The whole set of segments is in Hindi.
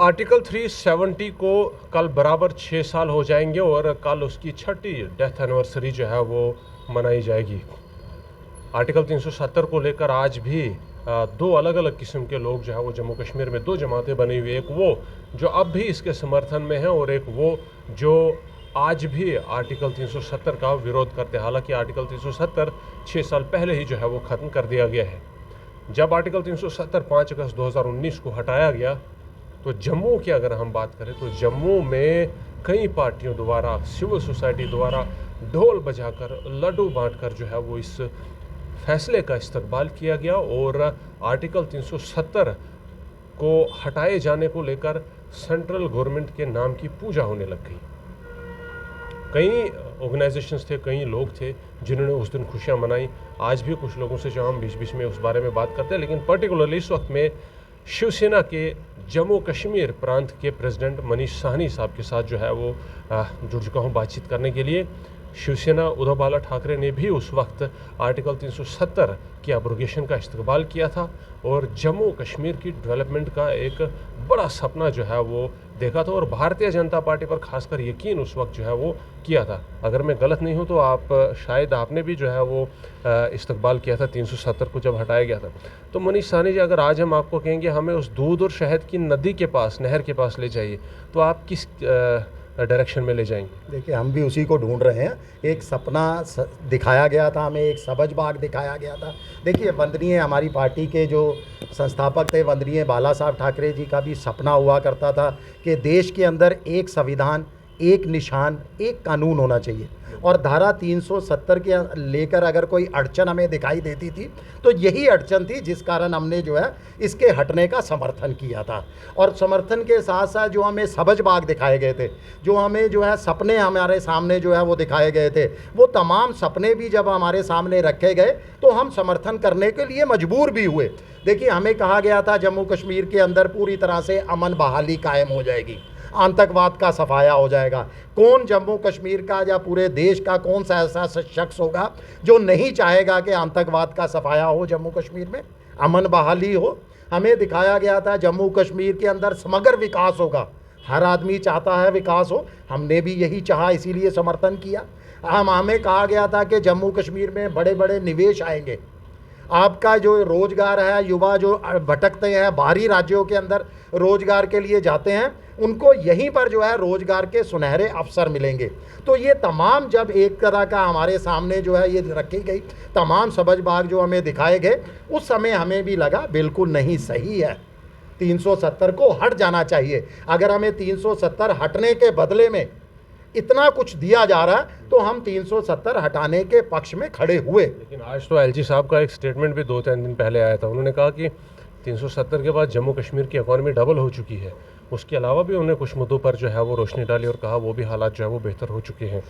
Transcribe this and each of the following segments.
आर्टिकल 370 को कल बराबर 6 साल हो जाएंगे और कल उसकी 6ठी डेथ एनिवर्सरी जो है वो मनाई जाएगी। आर्टिकल 370 को लेकर आज भी दो अलग अलग किस्म के लोग जो है वो जम्मू कश्मीर में दो जमातें बनी हुई, एक वो जो अब भी इसके समर्थन में हैं और एक वो जो आज भी आर्टिकल 370 का विरोध करते हैं। हालांकि आर्टिकल 370 6 साल पहले ही जो है वो ख़त्म कर दिया गया है। जब आर्टिकल 370 5 अगस्त 2019 को हटाया गया तो जम्मू की अगर हम बात करें तो जम्मू में कई पार्टियों द्वारा, सिविल सोसाइटी द्वारा ढोल बजाकर, लड्डू बांटकर जो है वो इस फैसले का इस्तकबाल किया गया और आर्टिकल 370 को हटाए जाने को लेकर सेंट्रल गवर्नमेंट के नाम की पूजा होने लग गई। कई ऑर्गेनाइजेशंस थे, कई लोग थे जिन्होंने उस दिन खुशियां मनाई। आज भी कुछ लोगों से जो हम बीच बीच में उस बारे में बात करते हैं, लेकिन पर्टिकुलरली इस वक्त में शिवसेना के जम्मू कश्मीर प्रांत के प्रेसिडेंट मनीष साहनी साहब के साथ जो है वो जुड़ चुका हूँ बातचीत करने के लिए। शिवसेना उद्धव बाला ठाकरे ने भी उस वक्त आर्टिकल 370 की एब्रोगेशन का इस्तकबाल किया था और जम्मू कश्मीर की डेवलपमेंट का एक बड़ा सपना जो है वो देखा था और भारतीय जनता पार्टी पर खासकर यकीन उस वक्त जो है वो किया था। अगर मैं गलत नहीं हूँ तो शायद आपने भी जो है वो इस्तकबाल किया था 370 को जब हटाया गया था। तो मनीष साहनी जी, अगर आज हम आपको कहेंगे हमें उस दूध और शहद की नदी के पास, नहर के पास ले जाइए, तो आप किस डायरेक्शन में ले जाएंगे? देखिए, हम भी उसी को ढूंढ रहे हैं। एक सपना दिखाया गया था हमें, एक सबज बाग दिखाया गया था। देखिए, वंदनीय हमारी पार्टी के जो संस्थापक थे, वंदनीय बाला साहब ठाकरे जी का भी सपना हुआ करता था कि देश के अंदर एक संविधान, एक निशान, एक कानून होना चाहिए। और धारा 370 के लेकर अगर कोई अड़चन हमें दिखाई देती थी तो यही अड़चन थी जिस कारण हमने जो है इसके हटने का समर्थन किया था। और समर्थन के साथ साथ जो हमें सबज बाग दिखाए गए थे, जो हमें जो है सपने हमारे सामने जो है वो दिखाए गए थे, वो तमाम सपने भी जब हमारे सामने रखे गए तो हम समर्थन करने के लिए मजबूर भी हुए। देखिए, हमें कहा गया था जम्मू कश्मीर के अंदर पूरी तरह से अमन बहाली कायम हो जाएगी, आतंकवाद का सफाया हो जाएगा। कौन जम्मू कश्मीर का या पूरे देश का कौन सा ऐसा शख्स होगा जो नहीं चाहेगा कि आतंकवाद का सफाया हो, जम्मू कश्मीर में अमन बहाली हो। हमें दिखाया गया था जम्मू कश्मीर के अंदर समग्र विकास होगा, हर आदमी चाहता है विकास हो, हमने भी यही चाहा, इसीलिए समर्थन किया। हमें कहा गया था कि जम्मू कश्मीर में बड़े बड़े निवेश आएंगे, आपका जो रोज़गार है, युवा जो भटकते हैं बाहरी राज्यों के अंदर रोज़गार के लिए जाते हैं, उनको यहीं पर जो है रोज़गार के सुनहरे अवसर मिलेंगे। तो ये तमाम जब एक तरह का हमारे सामने जो है ये रखी गई तमाम सबज बाग जो हमें दिखाए गए, उस समय हमें भी लगा बिल्कुल नहीं सही है, 370 को हट जाना चाहिए। अगर हमें 370 हटने के बदले में इतना कुछ दिया जा रहा है तो हम 370 हटाने के पक्ष में खड़े हुए। लेकिन आज तो एलजी साहब का एक स्टेटमेंट भी 2-3 दिन पहले आया था। उन्होंने कहा कि 370 के बाद जम्मू कश्मीर की इकॉनमी डबल हो चुकी है। उसके अलावा भी उन्होंने कुछ मुद्दों पर जो है वो रोशनी डाली और कहा वो भी हालात जो है वो बेहतर हो चुके हैं।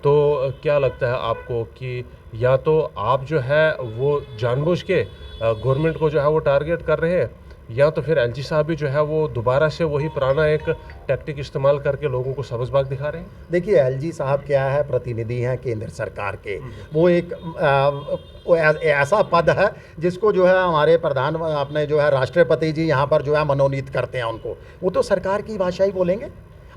तो क्या लगता है आपको कि या तो आप जो है वो जानबूझ के गवर्नमेंट को जो है वो टारगेट कर रहे हैं, या तो फिर एलजी साहब भी जो है वो दोबारा से वही पुराना एक टैक्टिक इस्तेमाल करके लोगों को सबज बाग दिखा रहे हैं? देखिए, एलजी साहब क्या है, प्रतिनिधि हैं केंद्र सरकार के। वो एक ऐसा पद है जिसको जो है हमारे प्रधान अपने जो है राष्ट्रपति जी यहाँ पर जो है मनोनीत करते हैं उनको। वो तो सरकार की भाषा ही बोलेंगे।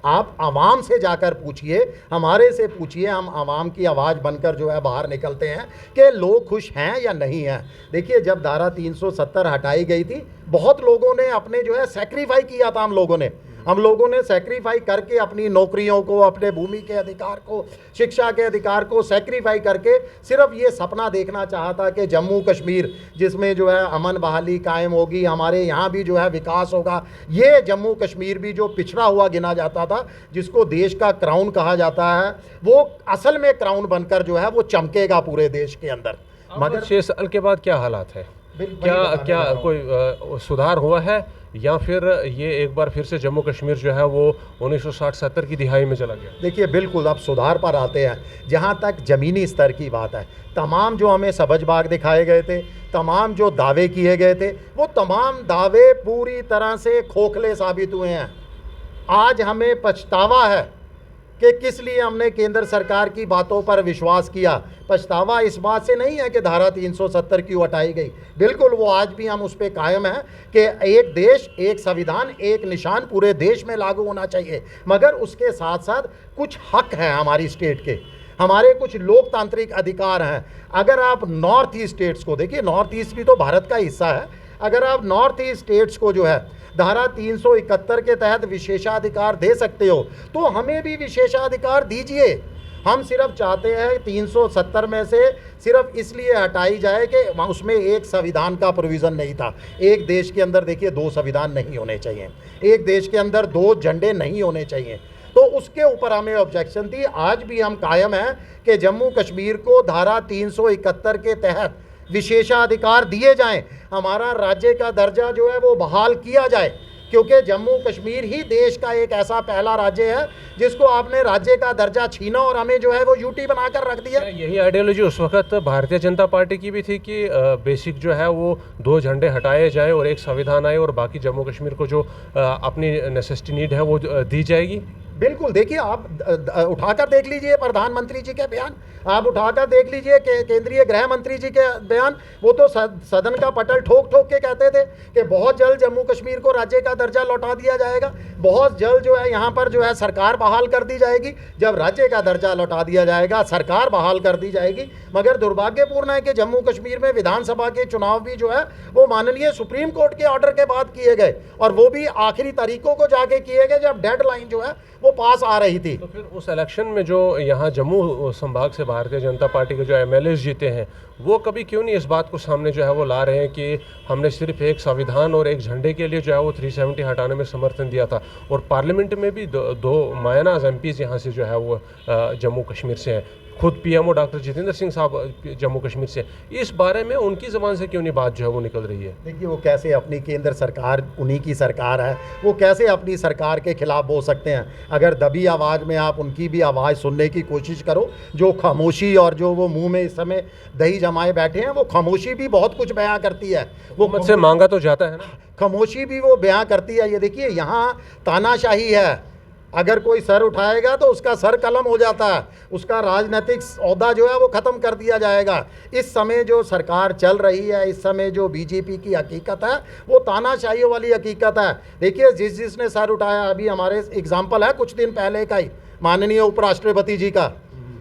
आप आवाम से जाकर पूछिए, हमारे से पूछिए, हम आवाम की आवाज़ बनकर जो है बाहर निकलते हैं कि लोग खुश हैं या नहीं हैं। देखिए, जब धारा 370 हटाई गई थी, बहुत लोगों ने अपने जो है सेक्रीफाई किया था। हम लोगों ने सेक्रीफाई करके अपनी नौकरियों को, अपने भूमि के अधिकार को, शिक्षा के अधिकार को सेक्रीफाई करके सिर्फ ये सपना देखना चाहता कि जम्मू कश्मीर जिसमें जो है अमन बहाली कायम होगी, हमारे यहाँ भी जो है विकास होगा। ये जम्मू कश्मीर भी जो पिछड़ा हुआ गिना जाता था, जिसको देश का क्राउन कहा जाता है, वो असल में क्राउन बनकर जो है वो चमकेगा पूरे देश के अंदर। मगर 6 साल के बाद क्या हालात है? क्या कोई सुधार हुआ है या फिर ये एक बार फिर से जम्मू कश्मीर जो है वो 1960-70 की दिहाई में चला गया? देखिए, बिल्कुल अब सुधार पर आते हैं। जहाँ तक ज़मीनी स्तर की बात है, तमाम जो हमें सबज बाग दिखाए गए थे, तमाम जो दावे किए गए थे, वो तमाम दावे पूरी तरह से खोखले साबित हुए हैं। आज हमें पछतावा है कि किस लिए हमने केंद्र सरकार की बातों पर विश्वास किया। पछतावा इस बात से नहीं है कि धारा 370 क्यों हटाई गई, बिल्कुल वो आज भी हम उस पर कायम हैं कि एक देश एक संविधान एक निशान पूरे देश में लागू होना चाहिए, मगर उसके साथ साथ कुछ हक हैं हमारी स्टेट के, हमारे कुछ लोकतांत्रिक अधिकार हैं। अगर आप नॉर्थ ईस्ट स्टेट्स को देखिए, नॉर्थ ईस्ट भी तो भारत का हिस्सा है, अगर आप नॉर्थ ईस्ट स्टेट्स को जो है धारा 371 के तहत विशेषाधिकार दे सकते हो तो हमें भी विशेषाधिकार दीजिए। हम सिर्फ चाहते हैं 370 में से सिर्फ इसलिए हटाई जाए कि उसमें एक संविधान का प्रोविज़न नहीं था। एक देश के अंदर देखिए 2 संविधान नहीं होने चाहिए, एक देश के अंदर 2 झंडे नहीं होने चाहिए, तो उसके ऊपर हमें ऑब्जेक्शन थी। आज भी हम कायम हैं कि जम्मू कश्मीर को धारा 371 के तहत विशेषाधिकार दिए जाएं, हमारा राज्य का दर्जा जो है वो बहाल किया जाए, क्योंकि जम्मू कश्मीर ही देश का एक ऐसा पहला राज्य है जिसको आपने राज्य का दर्जा छीना और हमें जो है वो यूटी बनाकर रख दिया। यही आइडियोलॉजी उस वक्त भारतीय जनता पार्टी की भी थी कि बेसिक जो है वो 2 झंडे हटाए जाएं और एक संविधान आए और बाकी जम्मू कश्मीर को जो अपनी नेसेसिटी नीड है वो दी जाएगी। बिल्कुल, देखिए आप उठाकर देख लीजिए प्रधानमंत्री जी के बयान, आप उठाकर देख लीजिए केंद्रीय गृह मंत्री जी के बयान, वो तो सदन का पटल ठोक ठोक के कहते थे कि बहुत जल्द जम्मू कश्मीर को राज्य का दर्जा लौटा दिया जाएगा, बहुत जल्द जो है यहाँ पर जो है सरकार बहाल कर दी जाएगी। जब राज्य का दर्जा लौटा दिया जाएगा, सरकार बहाल कर दी जाएगी, मगर दुर्भाग्यपूर्ण है कि जम्मू कश्मीर में विधानसभा के चुनाव भी जो है वो माननीय सुप्रीम कोर्ट के ऑर्डर के बाद किए गए, और वो भी आखिरी तारीखों को जाके किए गए जब डेडलाइन जो है वो पास आ रही थी। तो फिर उस इलेक्शन में जो यहाँ जम्मू संभाग से भारतीय जनता पार्टी के जो एमएलए जीते हैं वो कभी क्यों नहीं इस बात को सामने जो है वो ला रहे हैं कि हमने सिर्फ एक संविधान और एक झंडे के लिए जो है वो 370 हटाने में समर्थन दिया था, और पार्लियामेंट में भी दो मायनाज एमपीज़ यहाँ से जो है वो जम्मू कश्मीर से हैं, खुद पीएमओ डॉक्टर जितेंद्र सिंह साहब जम्मू कश्मीर से, इस बारे में उनकी ज़बान से क्यों नहीं बात जो है वो निकल रही है? देखिए वो कैसे अपनी केंद्र सरकार उन्हीं की सरकार है, वो कैसे अपनी सरकार के खिलाफ बोल सकते हैं? अगर दबी आवाज़ में आप उनकी भी आवाज़ सुनने की कोशिश करो, जो खामोशी और जो वो मुंह में इस समय दही जमाए बैठे हैं, वो खामोशी भी बहुत कुछ बयां करती है। वो मुझसे मांगा तो जाता है ना, खामोशी भी वो बयां करती है। ये देखिए यहाँ तानाशाही है, अगर कोई सर उठाएगा तो उसका सर कलम हो जाता है, उसका राजनीतिक ओहदा जो है वो ख़त्म कर दिया जाएगा। इस समय जो सरकार चल रही है, इस समय जो बीजेपी की हकीकत है वो तानाशाही वाली हकीकत है। देखिए जिसने सर उठाया, अभी हमारे एग्जाम्पल है कुछ दिन पहले का ही माननीय उपराष्ट्रपति जी का,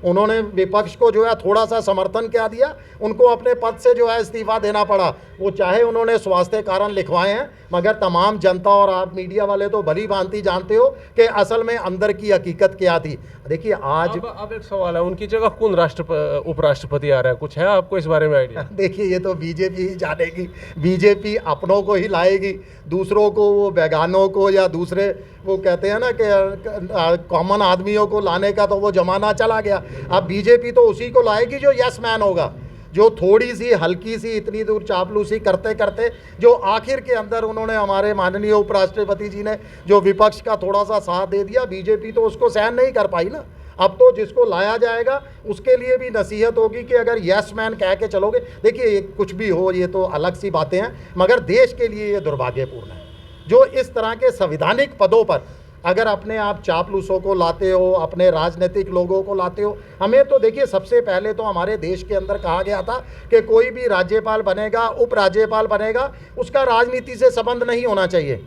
उन्होंने विपक्ष को जो है थोड़ा सा समर्थन क्या दिया, उनको अपने पद से जो है इस्तीफा देना पड़ा। वो चाहे उन्होंने स्वास्थ्य कारण लिखवाए हैं, मगर तमाम जनता और आप मीडिया वाले तो भली भांति जानते हो कि असल में अंदर की हकीकत क्या थी। देखिए आज अब एक सवाल है, उनकी जगह कौन उपराष्ट्रपति आ रहा है, कुछ है आपको इस बारे में आइडिया? देखिए ये तो बीजेपी ही जानेगी, बीजेपी अपनों को ही लाएगी, दूसरों को वो बेगानों को या दूसरे वो कहते हैं ना कि कॉमन आदमियों को लाने का तो वो ज़माना चला गया। अब बीजेपी तो उसी को लाएगी जो यस मैन होगा, जो थोड़ी सी हल्की सी इतनी दूर चापलूसी करते करते जो आखिर के अंदर उन्होंने हमारे माननीय उपराष्ट्रपति जी ने जो विपक्ष का थोड़ा सा साथ दे दिया, बीजेपी तो उसको सहन नहीं कर पाई ना। अब तो जिसको लाया जाएगा उसके लिए भी नसीहत होगी कि अगर यस मैन कह के चलोगे, देखिए कुछ भी हो ये तो अलग सी बातें हैं, मगर देश के लिए ये दुर्भाग्यपूर्ण है जो इस तरह के संवैधानिक पदों पर अगर अपने आप चापलूसों को लाते हो, अपने राजनीतिक लोगों को लाते हो। हमें तो देखिए सबसे पहले तो हमारे देश के अंदर कहा गया था कि कोई भी राज्यपाल बनेगा, उपराज्यपाल बनेगा, उसका राजनीति से संबंध नहीं होना चाहिए,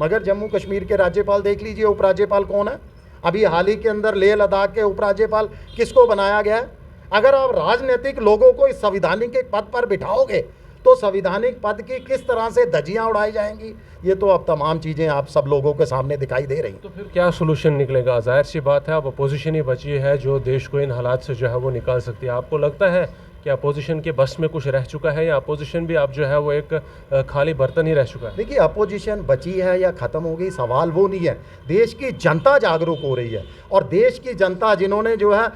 मगर जम्मू कश्मीर के राज्यपाल देख लीजिए उपराज्यपाल कौन है। अभी हाल ही के अंदर लेह लद्दाख के उपराज्यपाल किसको बनाया गया है? अगर आप राजनीतिक लोगों को इस संवैधानिक पद पर बिठाओगे तो संवैधानिक पद की किस तरह से धज्जियां उड़ाई जाएंगी, ये तो अब तमाम चीज़ें आप सब लोगों के सामने दिखाई दे रही। तो फिर क्या सोल्यूशन निकलेगा? जाहिर सी बात है अब अपोजिशन ही बची है जो देश को इन हालात से जो है वो निकाल सकती है। आपको लगता है कि अपोजिशन के बस में कुछ रह चुका है, या अपोजिशन भी अब जो है वो एक खाली बर्तन ही रह चुका है? देखिए अपोजिशन बची है या ख़त्म हो गई, सवाल वो नहीं है। देश की जनता जागरूक हो रही है, और देश की जनता जिन्होंने जो है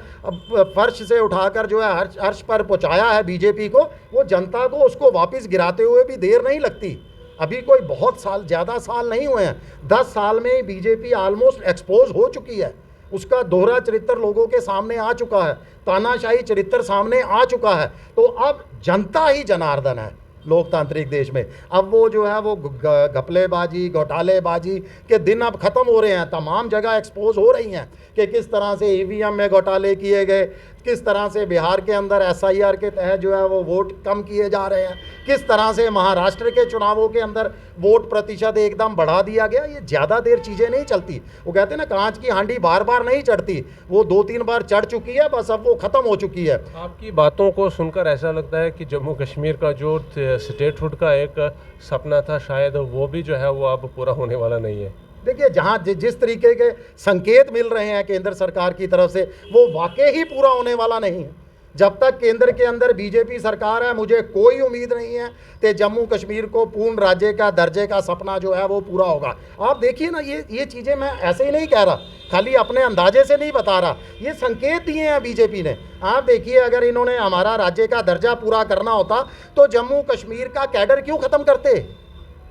फर्श से उठाकर जो है अर्श पर पहुंचाया है बीजेपी को, वो जनता को उसको वापस गिराते हुए भी देर नहीं लगती। अभी कोई बहुत साल, ज़्यादा साल नहीं हुए हैं, 10 साल में बीजेपी ऑलमोस्ट एक्सपोज हो चुकी है, उसका दोहरा चरित्र लोगों के सामने आ चुका है, तानाशाही चरित्र सामने आ चुका है। तो अब जनता ही जनार्दन है, लोकतांत्रिक देश में। अब वो जो है वो घपलेबाजी घोटालेबाजी के दिन अब ख़त्म हो रहे हैं। तमाम जगह एक्सपोज हो रही हैं कि किस तरह से ईवीएम में घोटाले किए गए, किस तरह से बिहार के अंदर एसआईआर के तहत जो है वो वोट कम किए जा रहे हैं, किस तरह से महाराष्ट्र के चुनावों के अंदर वोट प्रतिशत एकदम बढ़ा दिया गया। ये ज़्यादा देर चीज़ें नहीं चलती। वो कहते हैं ना, कांच की हांडी बार बार नहीं चढ़ती, वो 2-3 बार चढ़ चुकी है, बस अब वो ख़त्म हो चुकी है। आपकी बातों को सुनकर ऐसा लगता है कि जम्मू कश्मीर का जो स्टेटहुड का एक सपना था, शायद वो भी जो है वो अब पूरा होने वाला नहीं है। देखिए, जहाँ जिस तरीके के संकेत मिल रहे हैं केंद्र सरकार की तरफ से, वो वाकई ही पूरा होने वाला नहीं है। जब तक केंद्र के अंदर बीजेपी सरकार है, मुझे कोई उम्मीद नहीं है कि जम्मू कश्मीर को पूर्ण राज्य का दर्जे का सपना जो है वो पूरा होगा। आप देखिए ना, ये चीज़ें मैं ऐसे ही नहीं कह रहा, खाली अपने अंदाजे से नहीं बता रहा, ये संकेत दिए हैं बीजेपी ने। आप देखिए, अगर इन्होंने हमारा राज्य का दर्जा पूरा करना होता तो जम्मू कश्मीर का कैडर क्यों ख़त्म करते।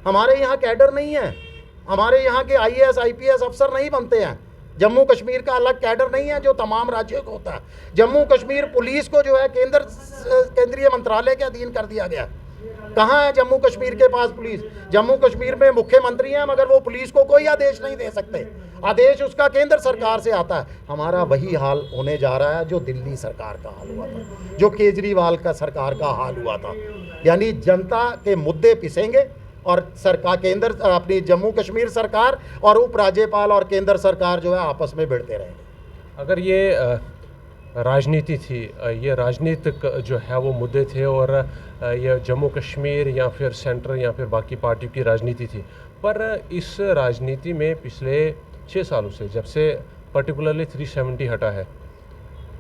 हमारे यहाँ कैडर नहीं है, हमारे यहाँ के आईएएस आईपीएस अफसर नहीं बनते हैं। जम्मू कश्मीर का अलग कैडर नहीं है जो तमाम राज्यों को होता है। जम्मू कश्मीर पुलिस को जो है केंद्रीय मंत्रालय के अधीन कर दिया गया। कहाँ है जम्मू कश्मीर के पास पुलिस? जम्मू कश्मीर में मुख्यमंत्री हैं, मगर वो पुलिस को कोई आदेश नहीं दे सकते, आदेश उसका केंद्र सरकार से आता है। हमारा वही हाल होने जा रहा है जो दिल्ली सरकार का हाल हुआ था, जो केजरीवाल का सरकार का हाल हुआ था। यानी जनता के मुद्दे पिसेंगे और सरकार केंद्र अपनी जम्मू कश्मीर सरकार और उपराज्यपाल और केंद्र सरकार जो है आपस में भिड़ते रहेंगे। अगर ये राजनीति थी, ये राजनीतिक जो है वो मुद्दे थे, और ये जम्मू कश्मीर या फिर सेंटर या फिर बाकी पार्टियों की राजनीति थी, पर इस राजनीति में पिछले 6 सालों से, जब से पर्टिकुलरली 370 हटा है,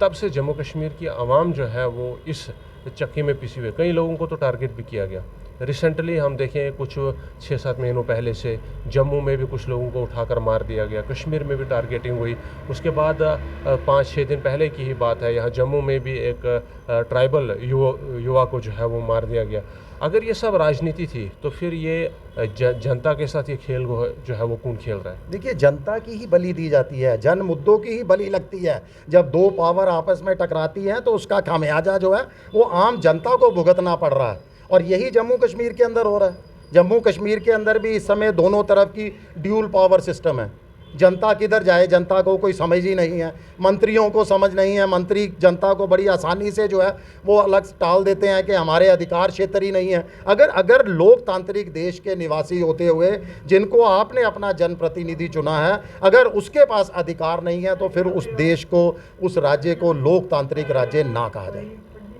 तब से जम्मू कश्मीर की आवाम जो है वो इस चक्की में पिसी हुई। कई लोगों को तो टारगेट भी किया गया। रिसेंटली हम देखें, कुछ 6-7 महीनों पहले से जम्मू में भी कुछ लोगों को उठाकर मार दिया गया, कश्मीर में भी टारगेटिंग हुई। उसके बाद 5-6 दिन पहले की ही बात है, यहाँ जम्मू में भी एक ट्राइबल युवा को जो है वो मार दिया गया। अगर ये सब राजनीति थी तो फिर ये जनता के साथ ये खेल जो है वो कौन खेल रहा है? देखिए, जनता की ही बलि दी जाती है, जन मुद्दों की ही बलि लगती है। जब दो पावर आपस में टकराती हैं तो उसका खामियाजा जो है वो आम जनता को भुगतना पड़ रहा है, और यही जम्मू कश्मीर के अंदर हो रहा है। जम्मू कश्मीर के अंदर भी इस समय दोनों तरफ की ड्यूल पावर सिस्टम है। जनता किधर जाए, जनता को कोई समझ ही नहीं है, मंत्रियों को समझ नहीं है। मंत्री जनता को बड़ी आसानी से जो है वो अलग टाल देते हैं कि हमारे अधिकार क्षेत्र ही नहीं है। अगर लोकतांत्रिक देश के निवासी होते हुए जिनको आपने अपना जनप्रतिनिधि चुना है, अगर उसके पास अधिकार नहीं है तो फिर उस देश को, उस राज्य को लोकतांत्रिक राज्य ना कहा जाए।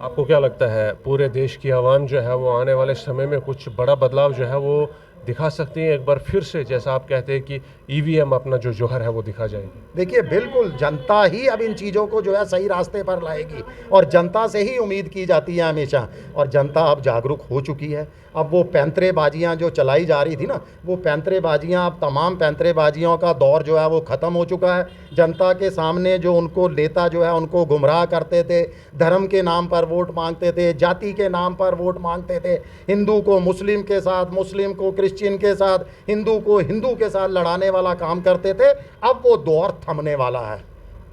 आपको क्या लगता है, पूरे देश की आवाम जो है वो आने वाले समय में कुछ बड़ा बदलाव जो है वो दिखा सकती है? एक बार फिर से, जैसा आप कहते हैं कि ईवीएम अपना जो जौहर है वो दिखा जाएगी। देखिए, बिल्कुल जनता ही अब इन चीज़ों को जो है सही रास्ते पर लाएगी, और जनता से ही उम्मीद की जाती है हमेशा, और जनता अब जागरूक हो चुकी है। अब वो पैंतरेबाजियाँ जो चलाई जा रही थी ना, वो पैंतरेबाजियाँ, अब तमाम पैंतरेबाजियों का दौर जो है वो ख़त्म हो चुका है। जनता के सामने जो उनको नेता जो है उनको गुमराह करते थे, धर्म के नाम पर वोट मांगते थे, जाति के नाम पर वोट मांगते थे, हिंदू को मुस्लिम के साथ, मुस्लिम को क्रिश्चियन के साथ, हिंदू को हिंदू के साथ लड़ाने वाला काम करते थे, अब वो दौर थमने वाला है।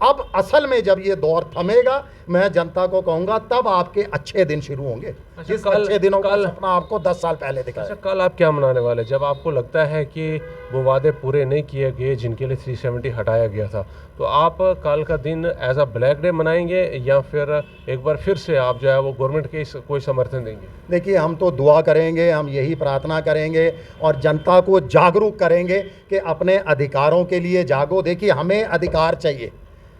अब असल में जब ये दौर थमेगा, मैं जनता को कहूँगा तब आपके अच्छे दिन शुरू होंगे। जिस अच्छे दिनों का सपना आपको 10 साल पहले दिखा। अच्छा, कल आप क्या मनाने वाले, जब आपको लगता है कि वो वादे पूरे नहीं किए गए जिनके लिए 370 हटाया गया था, तो आप कल का दिन एज अ ब्लैक डे मनाएंगे या फिर एक बार फिर से आप जो है वो गवर्नमेंट के कोई समर्थन देंगे? देखिए, हम तो दुआ करेंगे, हम यही प्रार्थना करेंगे और जनता को जागरूक करेंगे कि अपने अधिकारों के लिए जागो। देखिए, हमें अधिकार चाहिए,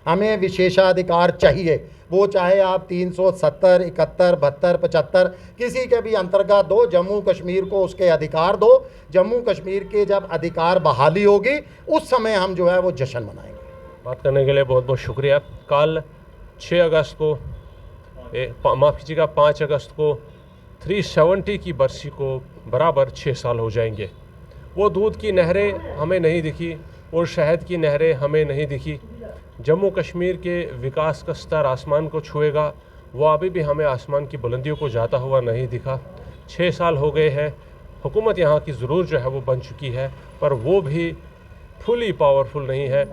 हमें विशेषाधिकार चाहिए, वो चाहे आप 370, 71, 72, 75 किसी के भी अंतर्गत दो, जम्मू कश्मीर को उसके अधिकार दो। जम्मू कश्मीर के जब अधिकार बहाली होगी, उस समय हम जो है वो जश्न मनाएंगे। बात करने के लिए बहुत बहुत शुक्रिया। कल 6 अगस्त को, माफ़ कीजिएगा 5 अगस्त को 370 की बरसी को बराबर 6 साल हो जाएंगे। वो दूध की नहरें हमें नहीं दिखी और शहद की नहरें हमें नहीं दिखी। जम्मू कश्मीर के विकास का स्तर आसमान को छुएगा, वो अभी भी हमें आसमान की बुलंदियों को जाता हुआ नहीं दिखा। 6 साल हो गए हैं, हुकूमत यहाँ की ज़रूर जो है वो बन चुकी है, पर वो भी फुली पावरफुल नहीं है।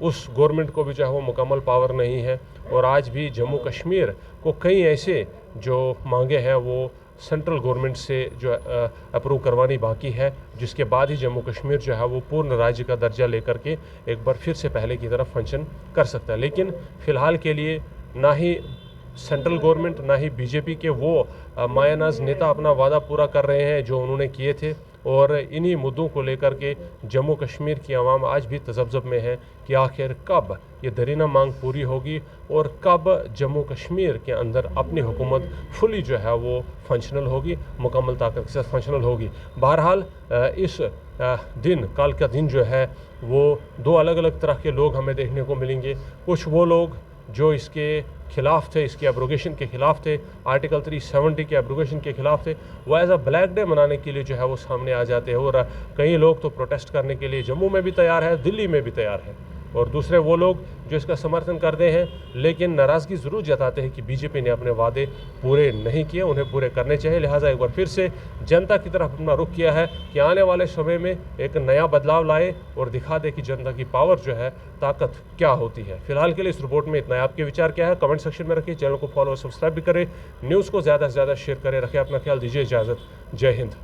उस गवर्नमेंट को भी जो है वो मुकम्मल पावर नहीं है, और आज भी जम्मू कश्मीर को कई ऐसे जो मांगे हैं वो सेंट्रल गवर्नमेंट से जो अप्रूव करवानी बाकी है, जिसके बाद ही जम्मू कश्मीर जो है वो पूर्ण राज्य का दर्जा लेकर के एक बार फिर से पहले की तरफ फंक्शन कर सकता है। लेकिन फ़िलहाल के लिए ना ही सेंट्रल गवर्नमेंट ना ही बीजेपी के वो मायानाज नेता अपना वादा पूरा कर रहे हैं जो उन्होंने किए थे, और इन्हीं मुद्दों को लेकर के जम्मू कश्मीर की आवाम आज भी तजब्जुब में है कि आखिर कब ये दरीना मांग पूरी होगी और कब जम्मू कश्मीर के अंदर अपनी हुकूमत फुली जो है वो फंक्शनल होगी, मुकम्मल ताकत के साथ फंक्शनल होगी। बहरहाल इस दिन, कल का दिन जो है वो दो अलग अलग तरह के लोग हमें देखने को मिलेंगे। कुछ वो लोग जो इसके खिलाफ थे, इसके एब्रोगेशन के खिलाफ थे, आर्टिकल 370 के एब्रोगेशन के खिलाफ थे, वो एज अ ब्लैक डे मनाने के लिए जो है वो सामने आ जाते हैं, और कई लोग तो प्रोटेस्ट करने के लिए जम्मू में भी तैयार है, दिल्ली में भी तैयार है, और दूसरे वो लोग जो इसका समर्थन करते हैं लेकिन नाराज़गी ज़रूर जताते हैं कि बीजेपी ने अपने वादे पूरे नहीं किए, उन्हें पूरे करने चाहिए। लिहाजा एक बार फिर से जनता की तरफ अपना रुख किया है कि आने वाले समय में एक नया बदलाव लाए और दिखा दे कि जनता की पावर जो है, ताकत क्या होती है। फिलहाल के लिए इस रिपोर्ट में इतना है। आपके विचार क्या है कमेंट सेक्शन में रखिए। चैनल को फॉलो और सब्सक्राइब भी करें। न्यूज़ को ज़्यादा से ज़्यादा शेयर करें। रखें अपना ख्याल, दीजिए इजाज़त। जय हिंद।